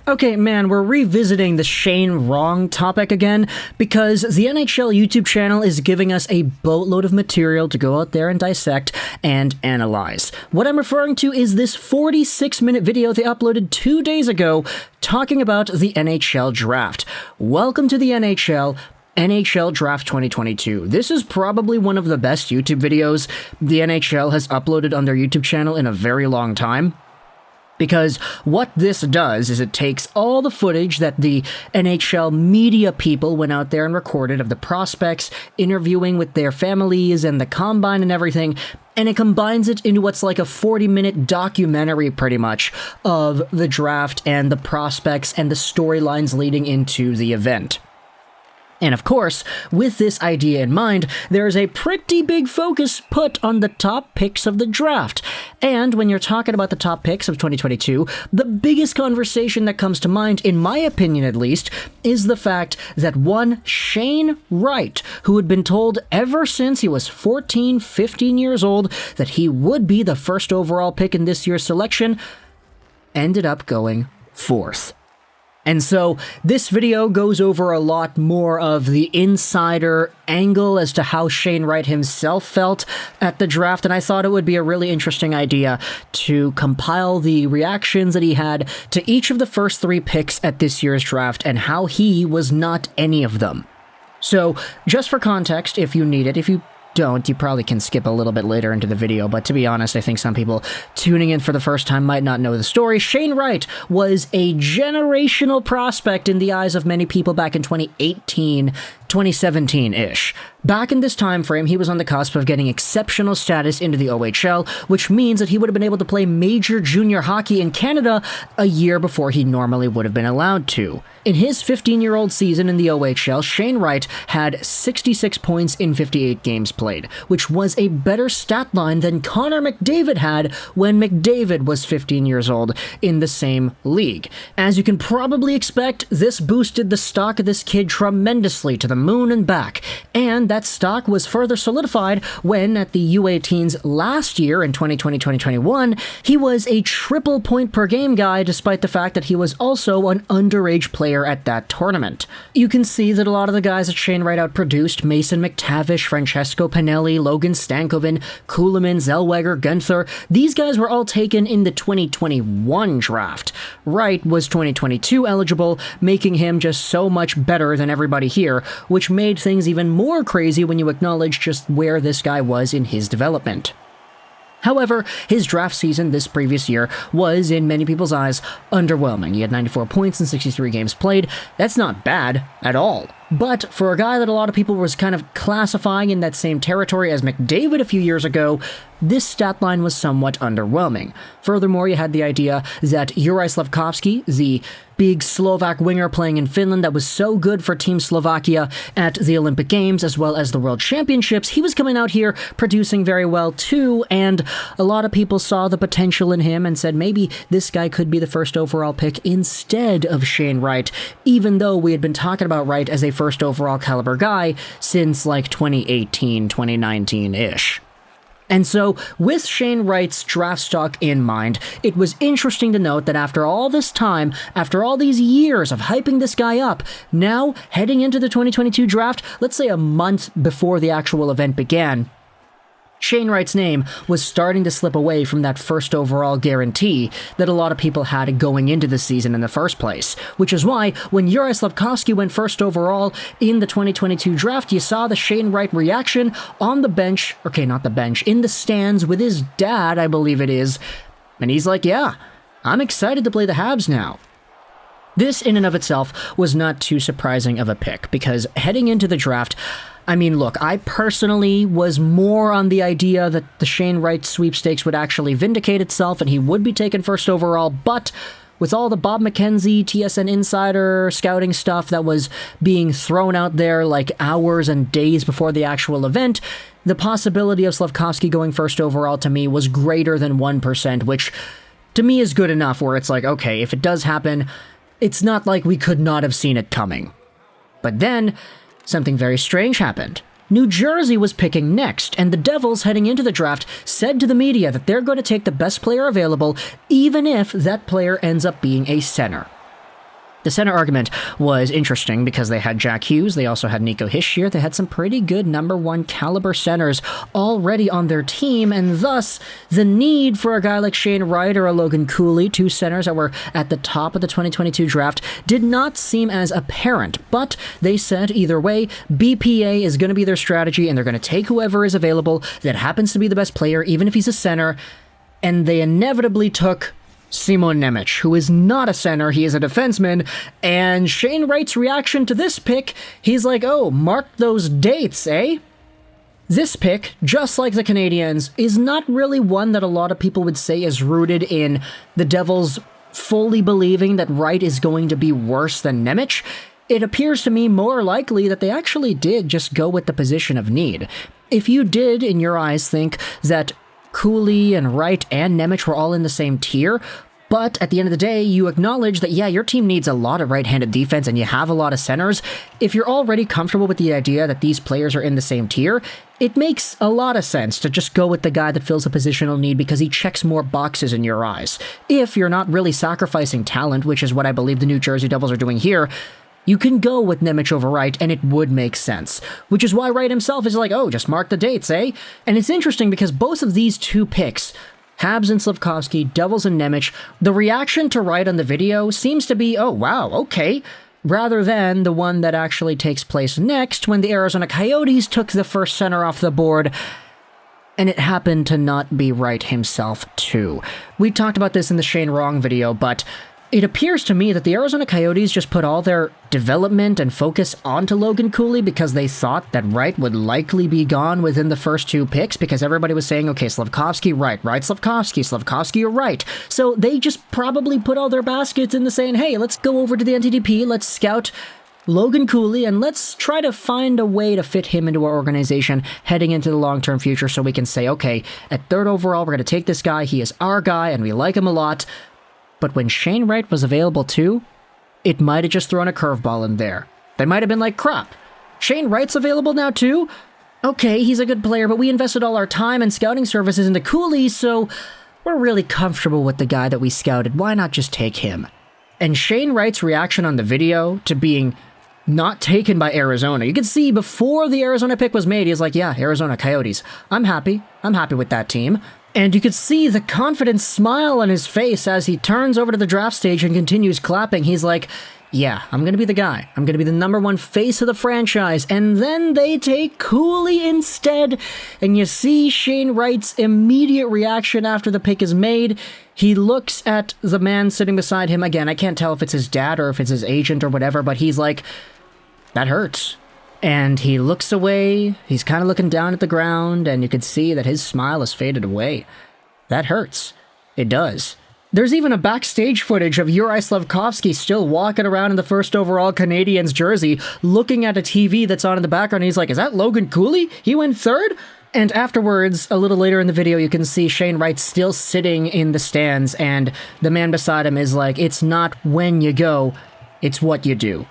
Okay, man, we're revisiting the Shane Wrong topic again because the NHL YouTube channel is giving us a boatload of material to go out there and dissect and analyze. What I'm referring to is this 46-minute video they uploaded 2 days ago talking about the NHL Draft. Welcome to the NHL Draft 2022. This is probably one of the best YouTube videos the NHL has uploaded on their YouTube channel in a very long time. Because what this does is it takes all the footage that the NHL media people went out there and recorded of the prospects interviewing with their families and the combine and everything, and it combines it into what's like a 40-minute documentary, pretty much, of the draft and the prospects and the storylines leading into the event. And of course, with this idea in mind, there is a pretty big focus put on the top picks of the draft. And when you're talking about the top picks of 2022, the biggest conversation that comes to mind, in my opinion at least, is the fact that one Shane Wright, who had been told ever since he was 14, 15 years old that he would be the first overall pick in this year's selection, ended up going fourth. And so this video goes over a lot more of the insider angle as to how Shane Wright himself felt at the draft, and I thought it would be a really interesting idea to compile the reactions that he had to each of the first three picks at this year's draft and how he was not any of them. So, just for context, if you need it, if you don't, you probably can skip a little bit later into the video, but to be honest, I think some people tuning in for the first time might not know the story. Shane Wright was a generational prospect in the eyes of many people back in 2018, 2017-ish. Back in this time frame, he was on the cusp of getting exceptional status into the OHL, which means that he would have been able to play major junior hockey in Canada a year before he normally would have been allowed to. In his 15-year-old season in the OHL, Shane Wright had 66 points in 58 games played, which was a better stat line than Connor McDavid had when McDavid was 15 years old in the same league. As you can probably expect, this boosted the stock of this kid tremendously to the moon and back, and that stock was further solidified when, at the U18s last year in 2020-2021, he was a triple point per game guy despite the fact that he was also an underage player at that tournament. You can see that a lot of the guys that Shane Wright outproduced, Mason McTavish, Francesco Pinelli, Logan Stankoven, Kuhlman, Zellweger, Gauthier, these guys were all taken in the 2021 draft. Wright was 2022 eligible, making him just so much better than everybody here, which made things even more crazy when you acknowledge just where this guy was in his development. However, his draft season this previous year was, in many people's eyes, underwhelming. He had 94 points in 63 games played. That's not bad at all. But for a guy that a lot of people was kind of classifying in that same territory as McDavid a few years ago, this stat line was somewhat underwhelming. Furthermore, you had the idea that Juraj Slafkovsky, the big Slovak winger playing in Finland that was so good for Team Slovakia at the Olympic Games as well as the World Championships, he was coming out here producing very well too, and a lot of people saw the potential in him and said maybe this guy could be the first overall pick instead of Shane Wright, even though we had been talking about Wright as a first overall caliber guy since like 2018, 2019-ish. And so, with Shane Wright's draft stock in mind, it was interesting to note that after all this time, after all these years of hyping this guy up, now, heading into the 2022 draft, let's say a month before the actual event began, Shane Wright's name was starting to slip away from that first overall guarantee that a lot of people had going into the season in the first place, which is why when Juraj Slafkovsky went first overall in the 2022 draft, you saw the Shane Wright reaction on the bench, not the bench, in the stands with his dad, I believe it is, and he's like, yeah, I'm excited to play the Habs now. This, in and of itself, was not too surprising of a pick, because heading into the draft, I mean, look, I personally was more on the idea that the Shane Wright sweepstakes would actually vindicate itself and he would be taken first overall, but with all the Bob McKenzie, TSN Insider scouting stuff that was being thrown out there like hours and days before the actual event, the possibility of Slafkovsky going first overall to me was greater than 1%, which to me is good enough where it's like, okay, if it does happen, it's not like we could not have seen it coming. But then something very strange happened. New Jersey was picking next, and the Devils, heading into the draft, said to the media that they're going to take the best player available, even if that player ends up being a center. The center argument was interesting because they had Jack Hughes, they also had Nico Hischier, they had some pretty good #1 caliber centers already on their team, and thus the need for a guy like Shane Wright or a Logan Cooley, 2 centers that were at the top of the 2022 draft, did not seem as apparent. But they said either way, BPA is going to be their strategy, and they're going to take whoever is available that happens to be the best player, even if he's a center, and they inevitably took Simon Nemec, who is not a center, he is a defenseman, and Shane Wright's reaction to this pick, he's like, oh, mark those dates, eh? This pick, just like the Canadiens, is not really one that a lot of people would say is rooted in the Devils fully believing that Wright is going to be worse than Nemec. It appears to me more likely that they actually did just go with the position of need. If you did, in your eyes, think that Cooley and Wright and Nemec were all in the same tier, but at the end of the day, you acknowledge that, yeah, your team needs a lot of right-handed defense and you have a lot of centers. If you're already comfortable with the idea that these players are in the same tier, it makes a lot of sense to just go with the guy that fills a positional need because he checks more boxes in your eyes. If you're not really sacrificing talent, which is what I believe the New Jersey Devils are doing here, you can go with Nemec over Wright, and it would make sense. Which is why Wright himself is like, oh, just mark the dates, eh? And it's interesting because both of these 2 picks, Habs and Slafkovsky, Devils and Nemec, the reaction to Wright on the video seems to be, oh, wow, okay, rather than the one that actually takes place next when the Arizona Coyotes took the first center off the board, and it happened to not be Wright himself, too. We talked about this in the Shane Wrong video, but it appears to me that the Arizona Coyotes just put all their development and focus onto Logan Cooley because they thought that Wright would likely be gone within the first 2 picks because everybody was saying, okay, Slafkovsky, Wright, Slafkovsky, or Wright. So they just probably put all their baskets into saying, hey, let's go over to the NTDP, let's scout Logan Cooley, and let's try to find a way to fit him into our organization heading into the long-term future so we can say, okay, at 3rd overall, we're going to take this guy, he is our guy, and we like him a lot. But when Shane Wright was available too, it might have just thrown a curveball in there. They might have been like, crap, Shane Wright's available now too? Okay, he's a good player, but we invested all our time and scouting services into Cooley, so we're really comfortable with the guy that we scouted. Why not just take him? And Shane Wright's reaction on the video to being not taken by Arizona, you can see before the Arizona pick was made, he's like, yeah, Arizona Coyotes. I'm happy with that team. And you could see the confident smile on his face as he turns over to the draft stage and continues clapping. He's like, yeah, I'm going to be the guy. I'm going to be the #1 face of the franchise. And then they take Cooley instead. And you see Shane Wright's immediate reaction after the pick is made. He looks at the man sitting beside him. Again, I can't tell if it's his dad or if it's his agent or whatever, but he's like, that hurts. And he looks away, he's kind of looking down at the ground, and you can see that his smile has faded away. That hurts. It does. There's even a backstage footage of Juraj Slafkovsky still walking around in the 1st overall Canadiens jersey, looking at a TV that's on in the background, and he's like, is that Logan Cooley? He went 3rd? And afterwards, a little later in the video, you can see Shane Wright still sitting in the stands, and the man beside him is like, it's not when you go, it's what you do.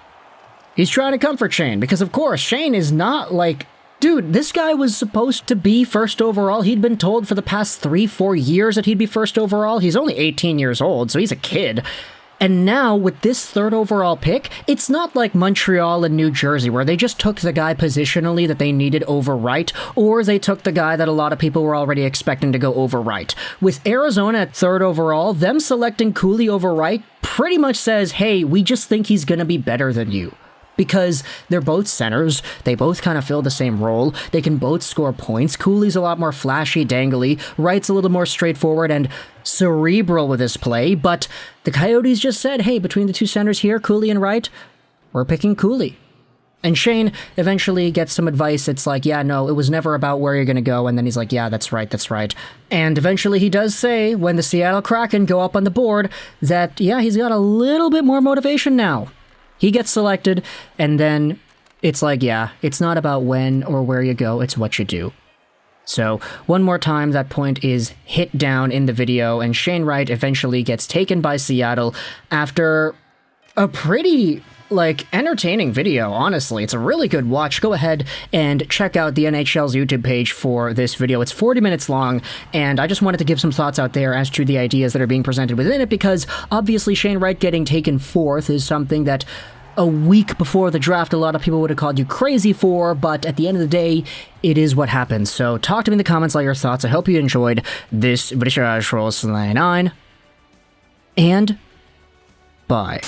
He's trying to comfort Shane, because of course, Shane is not like, dude, this guy was supposed to be 1st overall. He'd been told for the past 3-4 years that he'd be 1st overall. He's only 18 years old, so he's a kid. And now, with this 3rd overall pick, it's not like Montreal and New Jersey, where they just took the guy positionally that they needed over Wright, or they took the guy that a lot of people were already expecting to go over Wright. With Arizona at 3rd overall, them selecting Cooley over Wright pretty much says, hey, we just think he's going to be better than you. Because they're both centers, they both kind of fill the same role, they can both score points. Cooley's a lot more flashy, dangly, Wright's a little more straightforward and cerebral with his play, but the Coyotes just said, hey, between the 2 centers here, Cooley and Wright, we're picking Cooley. And Shane eventually gets some advice. It's like, yeah, no, it was never about where you're going to go. And then he's like, yeah, that's right. And eventually he does say, when the Seattle Kraken go up on the board, that, yeah, he's got a little bit more motivation now. He gets selected, and then it's like, yeah, it's not about when or where you go, it's what you do. So, one more time, that point is hit down in the video, and Shane Wright eventually gets taken by Seattle after a pretty like, entertaining video, honestly. It's a really good watch. Go ahead and check out the NHL's YouTube page for this video. It's 40 minutes long, and I just wanted to give some thoughts out there as to the ideas that are being presented within it, because obviously Shane Wright getting taken 4th is something that a week before the draft a lot of people would have called you crazy for, but at the end of the day, it is what happens. So talk to me in the comments all your thoughts. I hope you enjoyed this Juraj Rolls 99, and bye.